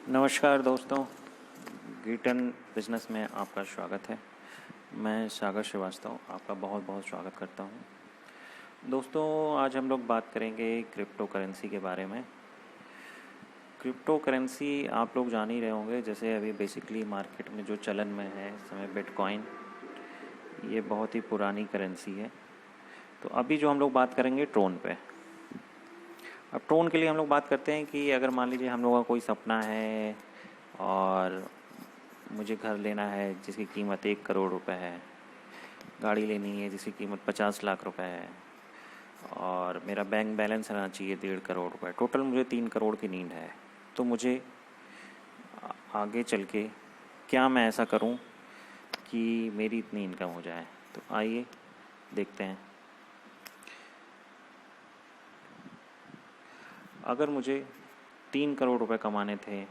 नमस्कार दोस्तों, गिटन बिजनेस में आपका स्वागत है। मैं सागर श्रीवास्तव आपका बहुत बहुत स्वागत करता हूं। दोस्तों, आज हम लोग बात करेंगे क्रिप्टो करेंसी के बारे में। क्रिप्टो करेंसी आप लोग जान ही रहे होंगे, जैसे अभी बेसिकली मार्केट में जो चलन में है इस समय बिटकॉइन, ये बहुत ही पुरानी करेंसी है। तो अभी जो हम लोग बात करेंगे ट्रोन पे। अब ट्रोन के लिए हम लोग बात करते हैं कि अगर मान लीजिए हम लोगों का कोई सपना है और मुझे घर लेना है जिसकी कीमत 1 करोड़ रुपए है, गाड़ी लेनी है जिसकी कीमत 50 लाख रुपए है, और मेरा बैंक बैलेंस रहना चाहिए 1.5 करोड़ रुपए, टोटल मुझे 3 करोड़ की नीड है। तो मुझे आगे चल के क्या मैं ऐसा करूं कि मेरी इतनी इनकम हो जाए। तो आइए देखते हैं। अगर मुझे 3 करोड़ रुपए कमाने थे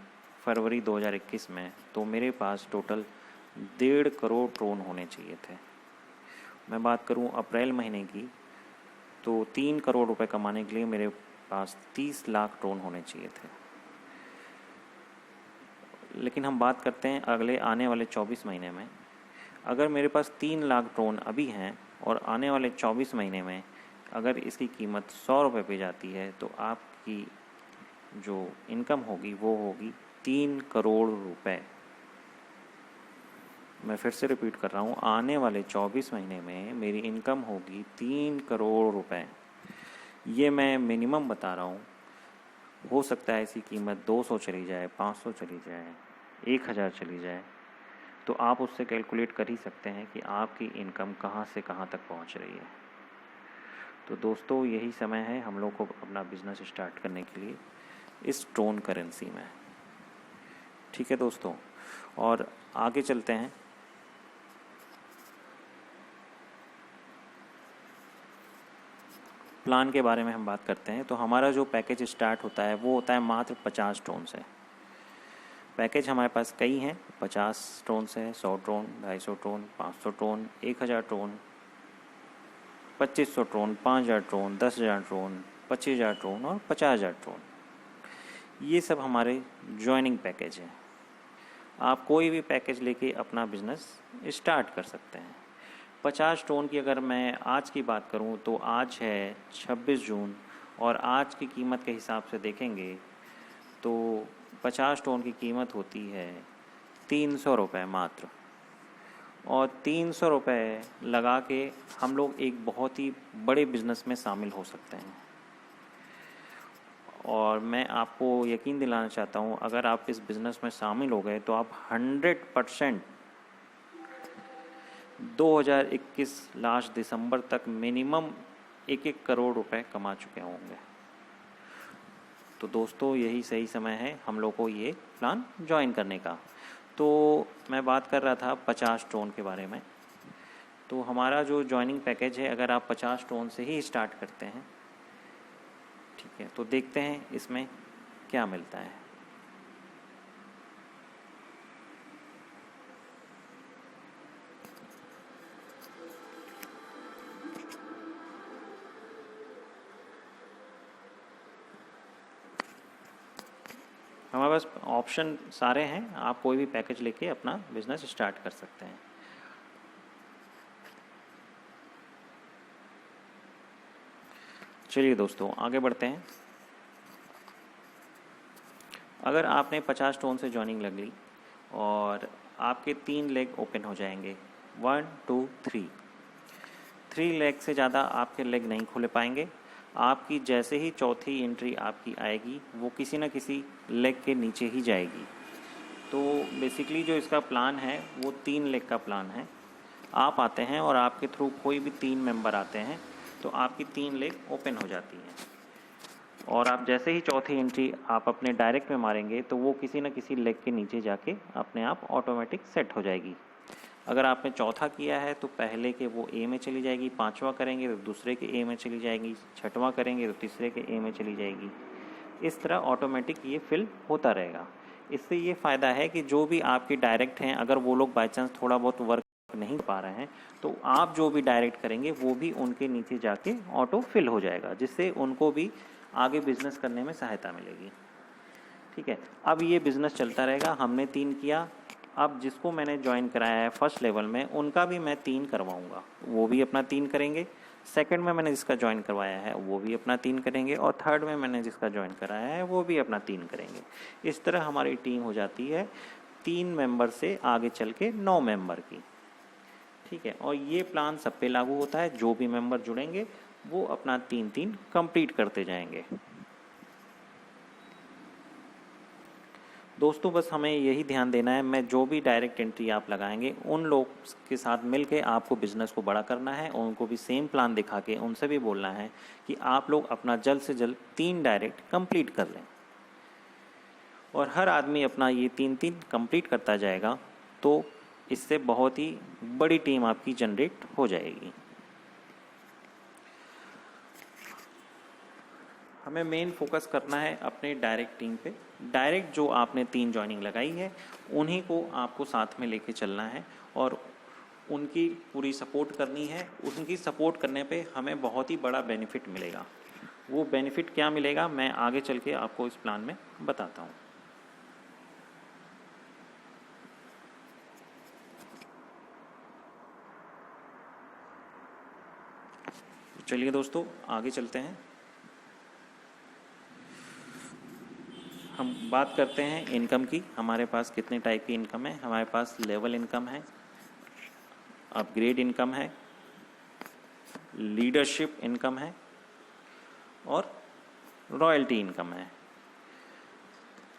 फरवरी 2021 में, तो मेरे पास टोटल 1.5 करोड़ ट्रोन होने चाहिए थे। मैं बात करूं अप्रैल महीने की, तो 3 करोड़ रुपए कमाने के लिए मेरे पास 30 लाख ट्रोन होने चाहिए थे। लेकिन हम बात करते हैं अगले आने वाले 24 महीने में। अगर मेरे पास 3 लाख ट्रोन अभी हैं और आने वाले 24 महीने में अगर इसकी कीमत 100 रुपये पे जाती है, तो आपकी जो इनकम होगी वो होगी 3 करोड़ रुपए। मैं फिर से रिपीट कर रहा हूँ, आने वाले 24 महीने में मेरी इनकम होगी 3 करोड़ रुपए। ये मैं मिनिमम बता रहा हूँ, हो सकता है इसकी कीमत 200 चली जाए, 500 चली जाए, 1000 चली जाए। तो आप उससे कैलकुलेट कर ही सकते हैं कि आपकी इनकम कहाँ से कहाँ तक पहुँच रही है। तो दोस्तों, यही समय है हम लोग को अपना बिजनेस स्टार्ट करने के लिए इस ट्रोन करेंसी में। ठीक है दोस्तों, और आगे चलते हैं। प्लान के बारे में हम बात करते हैं। तो हमारा जो पैकेज स्टार्ट होता है वो होता है मात्र 50 ट्रोन से। पैकेज हमारे पास कई हैं, 50 ट्रोन से, 100 ट्रोन, 250 ट्रोन, 500 ट्रोन, 1000 ट्रोन, 2500 ट्रोन, 5000 ट्रोन, 10,000 ट्रोन, 25,000 ट्रोन और 50,000 ट्रोन। ये सब हमारे ज्वाइनिंग पैकेज हैं। आप कोई भी पैकेज लेके अपना बिजनेस स्टार्ट कर सकते हैं। 50 ट्रोन की अगर मैं आज की बात करूं, तो आज है 26 जून, और आज की कीमत के हिसाब से देखेंगे तो 50 ट्रोन की कीमत होती है 300 रुपये मात्र। और 300 रुपये लगा के हम लोग एक बहुत ही बड़े बिजनेस में शामिल हो सकते हैं। और मैं आपको यकीन दिलाना चाहता हूँ, अगर आप इस बिज़नेस में शामिल हो गए तो आप 100% 2021 लास्ट दिसंबर तक मिनिमम 1-1 करोड़ रुपए कमा चुके होंगे। तो दोस्तों, यही सही समय है हम लोग को ये प्लान ज्वाइन करने का। तो मैं बात कर रहा था 50 ट्रोन के बारे में। तो हमारा जो ज्वाइनिंग पैकेज है, अगर आप 50 ट्रोन से ही स्टार्ट करते हैं, ठीक है, तो देखते हैं इसमें क्या मिलता है। हमारे पास ऑप्शन सारे हैं, आप कोई भी पैकेज लेके अपना बिजनेस स्टार्ट कर सकते हैं। चलिए दोस्तों, आगे बढ़ते हैं। अगर आपने 50 टोन से जॉइनिंग लग ली और आपके 3 लेग ओपन हो जाएंगे, 1 2 3 लेग से ज़्यादा आपके लेग नहीं खुले पाएंगे। आपकी जैसे ही चौथी एंट्री आपकी आएगी, वो किसी न किसी लेग के नीचे ही जाएगी। तो बेसिकली जो इसका प्लान है वो 3 लेग का प्लान है। आप आते हैं और आपके थ्रू कोई भी 3 मेंबर आते हैं, तो आपकी 3 लेग ओपन हो जाती हैं। और आप जैसे ही चौथी एंट्री आप अपने डायरेक्ट में मारेंगे, तो वो किसी न किसी लेग के नीचे जाके अपने आप ऑटोमेटिक सेट हो जाएगी। अगर आपने चौथा किया है तो पहले के वो ए में चली जाएगी, पांचवा करेंगे तो दूसरे के ए में चली जाएगी, छठवां करेंगे तो तीसरे के ए में चली जाएगी। इस तरह ऑटोमेटिक ये फिल होता रहेगा। इससे ये फ़ायदा है कि जो भी आपके डायरेक्ट हैं, अगर वो लोग बाई चांस थोड़ा बहुत वर्क नहीं पा रहे हैं, तो आप जो भी डायरेक्ट करेंगे वो भी उनके नीचे जाके ऑटो फिल हो जाएगा, जिससे उनको भी आगे बिजनेस करने में सहायता मिलेगी। ठीक है, अब ये बिज़नेस चलता रहेगा। हमने 3 किया, अब जिसको मैंने ज्वाइन कराया है फर्स्ट लेवल में उनका भी मैं 3 करवाऊँगा, वो भी अपना 3 करेंगे। सेकंड में मैंने जिसका ज्वाइन करवाया है वो भी अपना 3 करेंगे, और थर्ड में मैंने जिसका ज्वाइन कराया है वो भी अपना 3 करेंगे। इस तरह हमारी टीम हो जाती है 3 मेंबर से आगे चल के 9 मेंबर की। ठीक है, और ये प्लान सब पे लागू होता है, जो भी मेंबर जुड़ेंगे वो अपना 3-3 कंप्लीट करते जाएंगे। दोस्तों बस हमें यही ध्यान देना है, मैं जो भी डायरेक्ट एंट्री आप लगाएंगे उन लोग के साथ मिलके आपको बिज़नेस को बड़ा करना है, और उनको भी सेम प्लान दिखा के उनसे भी बोलना है कि आप लोग अपना जल्द से जल्द 3 डायरेक्ट कंप्लीट कर लें। और हर आदमी अपना ये 3-3 कंप्लीट करता जाएगा तो इससे बहुत ही बड़ी टीम आपकी जनरेट हो जाएगी। हमें मेन फोकस करना है अपने डायरेक्ट टीम पे। डायरेक्ट जो आपने 3 ज्वाइनिंग लगाई है उन्हीं को आपको साथ में लेके चलना है और उनकी पूरी सपोर्ट करनी है। उनकी सपोर्ट करने पे हमें बहुत ही बड़ा बेनिफिट मिलेगा। वो बेनिफिट क्या मिलेगा मैं आगे चल के आपको इस प्लान में बताता हूँ। चलिए दोस्तों आगे चलते हैं। हम बात करते हैं इनकम की। हमारे पास कितने टाइप की इनकम है। हमारे पास लेवल इनकम है, अपग्रेड इनकम है, लीडरशिप इनकम है और रॉयल्टी इनकम है।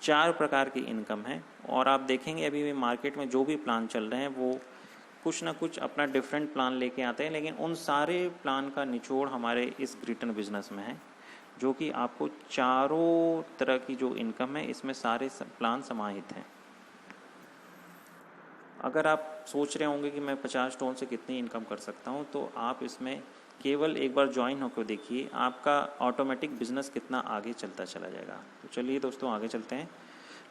4 प्रकार की इनकम है। और आप देखेंगे अभी भी मार्केट में जो भी प्लान चल रहे हैं वो कुछ ना कुछ अपना डिफरेंट प्लान लेके आते हैं, लेकिन उन सारे प्लान का निचोड़ हमारे इस ग्रिटन बिजनेस में है, जो कि आपको चारों तरह की जो इनकम है इसमें सारे प्लान समाहित हैं। अगर आप सोच रहे होंगे कि मैं 50 टोन से कितनी इनकम कर सकता हूं, तो आप इसमें केवल एक बार ज्वाइन होकर देखिए, आपका ऑटोमेटिक बिजनेस कितना आगे चलता चला जाएगा। तो चलिए दोस्तों आगे चलते हैं,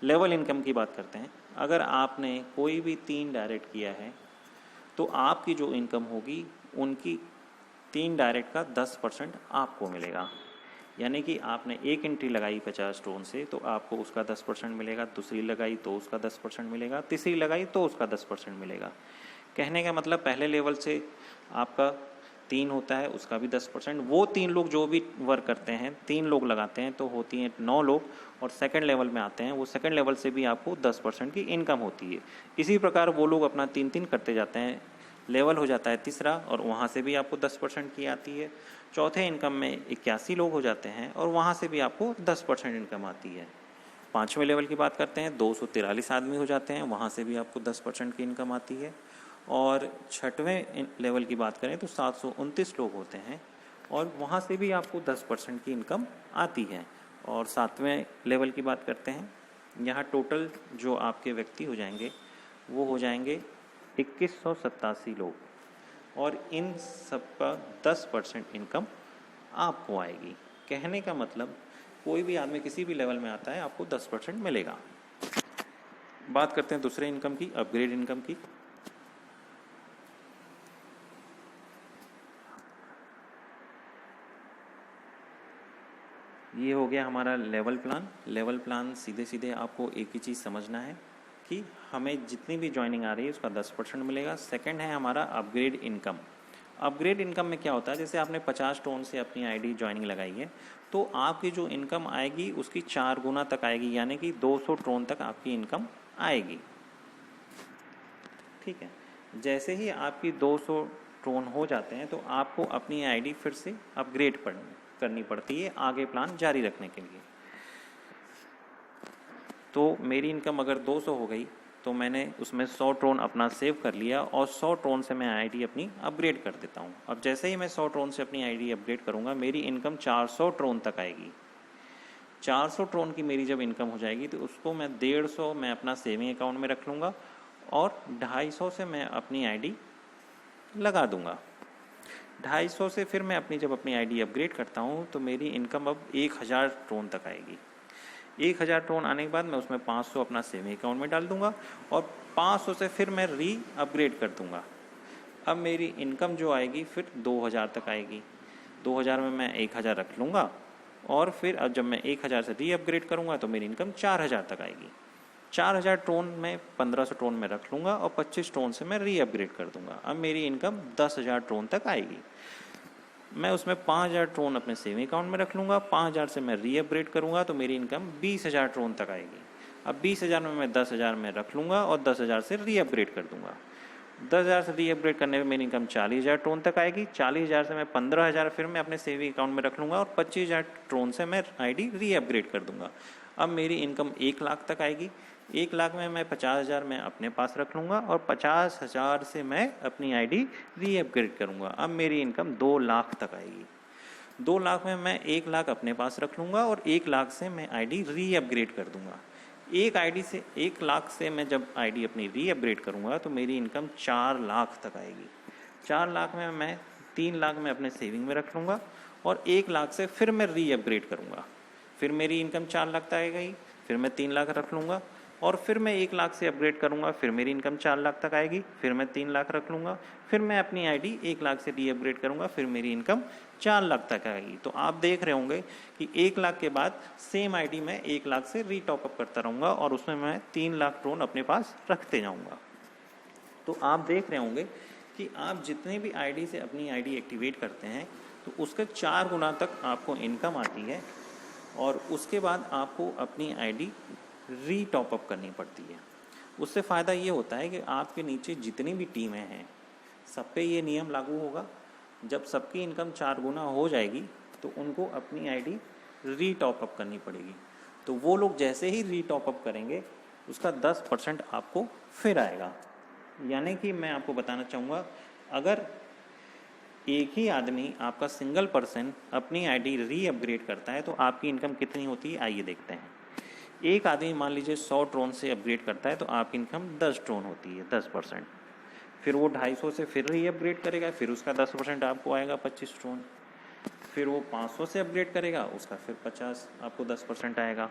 लेवल इनकम की बात करते हैं। अगर आपने कोई भी 3 डायरेक्ट किया है तो आपकी जो इनकम होगी उनकी 3 डायरेक्ट का 10% आपको मिलेगा। यानी कि आपने एक एंट्री लगाई 50 टोन से तो आपको उसका 10% मिलेगा, दूसरी लगाई तो उसका 10% मिलेगा, तीसरी लगाई तो उसका 10% मिलेगा। कहने का मतलब पहले लेवल से आपका 3 होता है उसका भी 10%। वो 3 लोग जो भी वर्क करते हैं, 3 लोग लगाते हैं तो होती हैं 9 लोग, और सेकंड लेवल में आते हैं वो सेकंड लेवल से भी आपको 10% की इनकम होती है। इसी प्रकार वो लोग अपना 3-3 करते जाते हैं, लेवल हो जाता है तीसरा और वहाँ से भी आपको 10% की आती है। चौथे इनकम में 81 लोग हो जाते हैं और वहाँ से भी आपको 10% इनकम आती है। 5वें लेवल की बात करते हैं 243 आदमी हो जाते हैं, वहाँ से भी आपको 10% की इनकम आती है। और 6वें लेवल की बात करें तो 729 लोग होते हैं और वहाँ से भी आपको 10% की इनकम आती है। और 7वें लेवल की बात करते हैं, यहाँ टोटल जो आपके व्यक्ति हो जाएंगे वो हो जाएंगे 2187 लोग, और इन सब का 10% इनकम आपको आएगी। कहने का मतलब कोई भी आदमी किसी भी लेवल में आता है आपको 10% मिलेगा। बात करते हैं दूसरे इनकम की, अपग्रेड इनकम की। ये हो गया हमारा लेवल प्लान। लेवल प्लान सीधे सीधे आपको एक ही चीज़ समझना है कि हमें जितनी भी ज्वाइनिंग आ रही है उसका 10% मिलेगा। सेकंड है हमारा अपग्रेड इनकम। अपग्रेड इनकम में क्या होता है, जैसे आपने 50 टोन से अपनी आईडी ज्वाइनिंग लगाई है तो आपकी जो इनकम आएगी उसकी 4 गुना तक आएगी, यानी कि 200 टोन तक आपकी इनकम आएगी। ठीक है, जैसे ही आपकी 200 टोन हो जाते हैं तो आपको अपनी आईडी फिर से अपग्रेड करनी पड़ती है आगे प्लान जारी रखने के लिए। तो मेरी इनकम अगर 200 हो गई तो मैंने उसमें 100 ट्रोन अपना सेव कर लिया और 100 ट्रोन से मैं आईडी अपनी अपग्रेड कर देता हूँ। अब जैसे ही मैं 100 ट्रोन से अपनी आईडी अपग्रेड करूँगा मेरी इनकम 400 ट्रोन तक आएगी। 400 ट्रोन की मेरी जब इनकम हो जाएगी तो उसको मैं 150 मैं अपना सेविंग अकाउंट में रख लूँगा और 250 से मैं अपनी आईडी लगा दूँगा। 250 से फिर मैं जब अपनी आईडी अपग्रेड करता हूँ तो मेरी इनकम अब 1000 ट्रोन तक आएगी। 1000 टोन आने के बाद मैं उसमें 500 अपना सेविंग अकाउंट में डाल दूंगा और 500 से फिर मैं री अपग्रेड कर दूंगा। अब मेरी इनकम जो आएगी फिर 2000 तक आएगी। 2000 में मैं 1000 रख लूँगा और फिर अब जब मैं 1000 से री अपग्रेड करूँगा तो मेरी इनकम 4000 तक आएगी। 4000 ट्रोन में 1500 ट्रोन में रख लूँगा और 25 ट्रोन से मैं री अपग्रेड कर दूँगा। अब मेरी इनकम 10,000 ट्रोन तक आएगी। मैं उसमें 5000 ट्रोन अपने सेविंग अकाउंट में रख लूँगा, 5000 से मैं री अपग्रेड करूँगा तो मेरी इनकम 20,000 ट्रोन तक आएगी। अब 20,000 में मैं 10,000 में रख लूँगा और 10,000 से री अपग्रेड कर दूँगा। 10,000 से री अपग्रेड करने में मेरी इनकम 40,000 ट्रोन तक आएगी। 40,000 से मैं 15,000 फिर मैं अपने सेविंग अकाउंट में रख लूँगा और 25,000 ट्रोन से मैं आईडी री अपग्रेड कर दूँगा। अब मेरी इनकम 1 लाख तक आएगी। 1 लाख में मैं 50,000 मैं अपने पास रख लूँगा और 50,000 से मैं अपनी आईडी री अपग्रेड करूँगा। अब मेरी इनकम 2 लाख तक आएगी। 2 लाख में मैं 1 लाख अपने पास रख लूँगा और 1 लाख से मैं आईडी री अपग्रेड कर दूँगा। 1 लाख से मैं जब आईडी अपनी री अपग्रेड करूँगा तो मेरी इनकम 4 लाख तक आएगी। 4 लाख में मैं 3 लाख में अपने सेविंग में रख लूँगा और 1 लाख से फिर मैं री अपग्रेड करूँगा। फिर मेरी इनकम 4 लाख तक आएगी। फिर मैं 3 लाख रख लूँगा और फिर मैं 1 लाख से अपग्रेड करूँगा। फिर मेरी इनकम 4 लाख तक आएगी। फिर मैं 3 लाख रख लूँगा। फिर मैं अपनी आईडी 1 लाख से री अपग्रेड करूँगा। फिर मेरी इनकम 4 लाख तक आएगी। तो आप देख रहे होंगे कि 1 लाख के बाद सेम आईडी में 1 लाख से री टॉपअप करता रहूँगा और उसमें मैं 3 लाख ट्रोन अपने पास रखते जाऊँगा। तो आप देख रहे होंगे कि आप जितने भी आईडी से अपनी आईडी एक्टिवेट करते हैं तो उसके 4 गुना तक आपको इनकम आती है और उसके बाद आपको अपनी आईडी री टॉपअप करनी पड़ती है। उससे फ़ायदा ये होता है कि आपके नीचे जितनी भी टीमें हैं सब पे ये नियम लागू होगा। जब सबकी इनकम 4 गुना हो जाएगी तो उनको अपनी आईडी री टॉपअप करनी पड़ेगी। तो वो लोग जैसे ही री टॉपअप करेंगे उसका 10% आपको फिर आएगा। यानी कि मैं आपको बताना चाहूँगा, अगर एक ही आदमी आपका सिंगल पर्सन अपनी आईडी री अपग्रेड करता है तो आपकी इनकम कितनी होती है, आइए देखते हैं। एक आदमी मान लीजिए 100 ट्रोन से अपग्रेड करता है तो आपकी इनकम 10 ट्रोन होती है, 10%। फिर वो 250 से फिर री अपग्रेड करेगा, फिर उसका 10% आपको आएगा 25 ट्रोन। फिर वो 500 से अपग्रेड करेगा, उसका फिर 50 आपको 10% आएगा।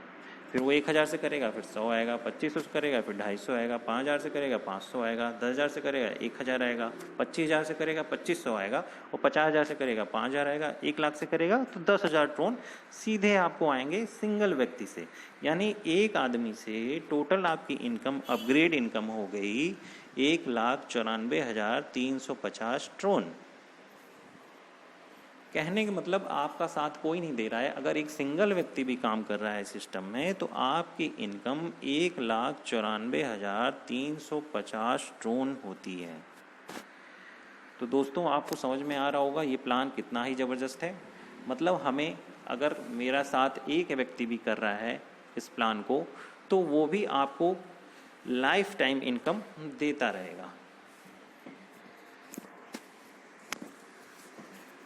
फिर वो 1000 से करेगा, फिर 100 आएगा। 2500 से करेगा, फिर 250 आएगा। 5000 से करेगा, 500 आएगा। 10,000 से करेगा, 1000 आएगा। 25,000 से करेगा, 2500 आएगा। और 50,000 से करेगा, 5,000 आएगा। 1 लाख से करेगा तो 10,000 ट्रोन सीधे आपको आएंगे सिंगल व्यक्ति से। यानी एक आदमी से टोटल आपकी इनकम अपग्रेड इनकम हो गई 1,94,350 ट्रोन। कहने का मतलब आपका साथ कोई नहीं दे रहा है। अगर एक सिंगल व्यक्ति भी काम कर रहा है सिस्टम में तो आपकी इनकम 1,94,350 ट्रोन होती है। तो दोस्तों आपको समझ में आ रहा होगा ये प्लान कितना ही ज़बरदस्त है। मतलब हमें अगर मेरा साथ एक व्यक्ति भी कर रहा है इस प्लान को तो वो भी आपको लाइफ टाइम इनकम देता रहेगा।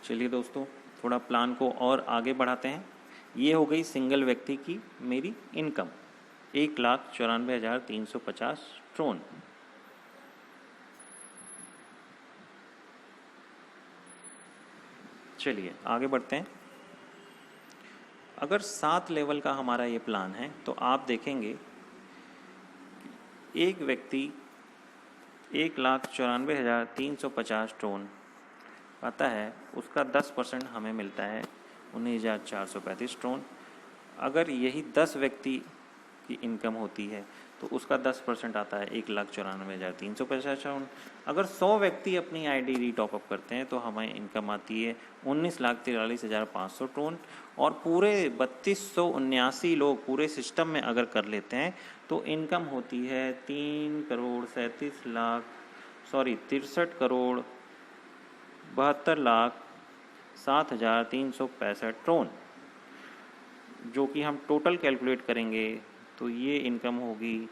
चलिए दोस्तों थोड़ा प्लान को और आगे बढ़ाते हैं। ये हो गई सिंगल व्यक्ति की मेरी इनकम 1,94,350 ट्रोन। चलिए आगे बढ़ते हैं। अगर 7 लेवल का हमारा ये प्लान है तो आप देखेंगे एक व्यक्ति 1,94,350 ट्रोन आता है, उसका 10% हमें मिलता है 19,435 ट्रोन। अगर यही 10 व्यक्ति की इनकम होती है तो उसका 10% आता है 1,94,350 ट्रोन। अगर 100 व्यक्ति अपनी आईडी री टॉपअप करते हैं तो हमें इनकम आती है 19,43,500 ट्रोन। और पूरे 3279 लोग पूरे सिस्टम में अगर कर लेते हैं तो इनकम होती है 63,72,07,365 ट्रोन। जो कि हम टोटल कैलकुलेट करेंगे तो ये इनकम होगी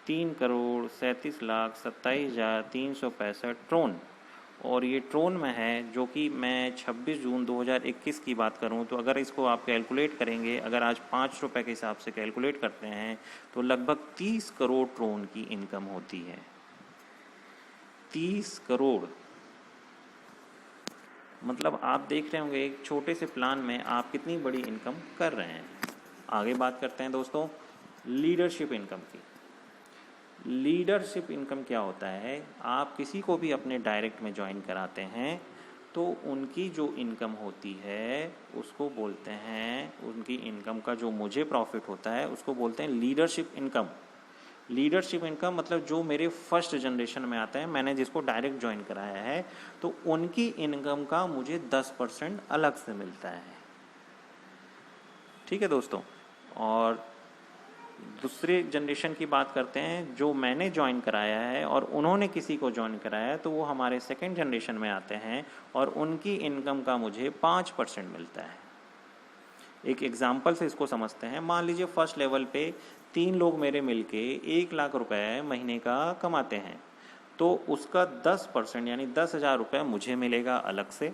3,37,27,365 ट्रोन। और ये ट्रोन में है, जो कि मैं 26 जून 2021 की बात करूं तो अगर इसको आप कैलकुलेट करेंगे, अगर आज 5 रुपये के हिसाब से कैलकुलेट करते हैं तो लगभग 30 करोड़ ट्रोन की इनकम होती है। 30 करोड़ मतलब आप देख रहे होंगे एक छोटे से प्लान में आप कितनी बड़ी इनकम कर रहे हैं। आगे बात करते हैं दोस्तों लीडरशिप इनकम की। लीडरशिप इनकम क्या होता है? आप किसी को भी अपने डायरेक्ट में ज्वाइन कराते हैं तो उनकी जो इनकम होती है उसको बोलते हैं, उनकी इनकम का जो मुझे प्रॉफिट होता है उसको बोलते हैं लीडरशिप इनकम। लीडरशिप इनकम मतलब जो मेरे फर्स्ट जनरेशन में आता है, मैंने जिसको डायरेक्ट ज्वाइन कराया है, तो उनकी इनकम का मुझे 10% अलग से मिलता है। ठीक है दोस्तों। और दूसरे जनरेशन की बात करते हैं, जो मैंने ज्वाइन कराया है और उन्होंने किसी को ज्वाइन कराया है, तो वो हमारे सेकंड जनरेशन में आते हैं और उनकी इनकम का मुझे 5% मिलता है। एक एग्जाम्पल से इसको समझते हैं। मान लीजिए फर्स्ट लेवल पे 3 लोग मेरे मिलके 1 लाख रुपए महीने का कमाते हैं, तो उसका 10% यानी 10,000 रुपये मुझे मिलेगा अलग से,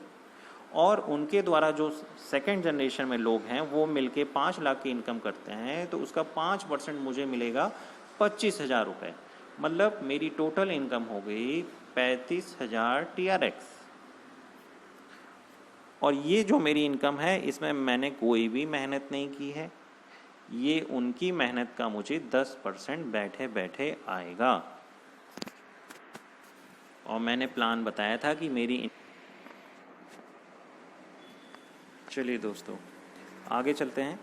और उनके द्वारा जो सेकंड जनरेशन में लोग हैं वो मिलके 5 लाख की इनकम करते हैं, तो उसका 5% मुझे मिलेगा 25,000 रुपये। मतलब मेरी टोटल इनकम हो गई 35,000 TRX। और ये जो मेरी इनकम है इसमें मैंने कोई भी मेहनत नहीं की है, ये उनकी मेहनत का मुझे 10% बैठे बैठे आएगा। और मैंने प्लान बताया था कि मेरी, चलिए दोस्तों आगे चलते हैं।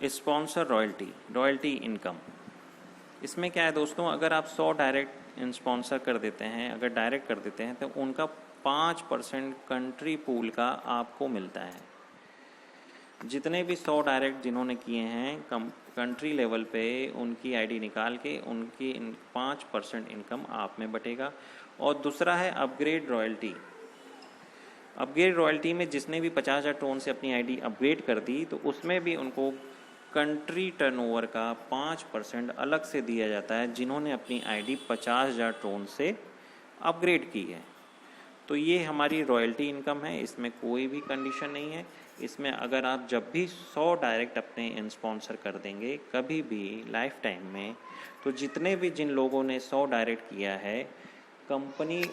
Sponsor royalty income. इसमें क्या है दोस्तों, अगर आप 100 डायरेक्ट स्पॉन्सर कर देते हैं, अगर डायरेक्ट कर देते हैं, तो उनका 5% कंट्री पूल का आपको मिलता है। जितने भी 100 डायरेक्ट जिन्होंने किए हैं कंट्री लेवल पे, उनकी आईडी निकाल के उनकी 5% इनकम आप में बटेगा। और दूसरा है अपग्रेड रॉयल्टी। अपग्रेड रॉयल्टी में जिसने भी 50,000 टोन से अपनी आईडी अपग्रेड कर दी, तो उसमें भी उनको कंट्री टर्नओवर का 5% अलग से दिया जाता है, जिन्होंने अपनी आईडी 50,000 टोन से अपग्रेड की है। तो ये हमारी रॉयल्टी इनकम है, इसमें कोई भी कंडीशन नहीं है। इसमें अगर आप जब भी 100 डायरेक्ट अपने स्पॉन्सर कर देंगे कभी भी लाइफ टाइम में, तो जितने भी जिन लोगों ने 100 डायरेक्ट किया है, कंपनी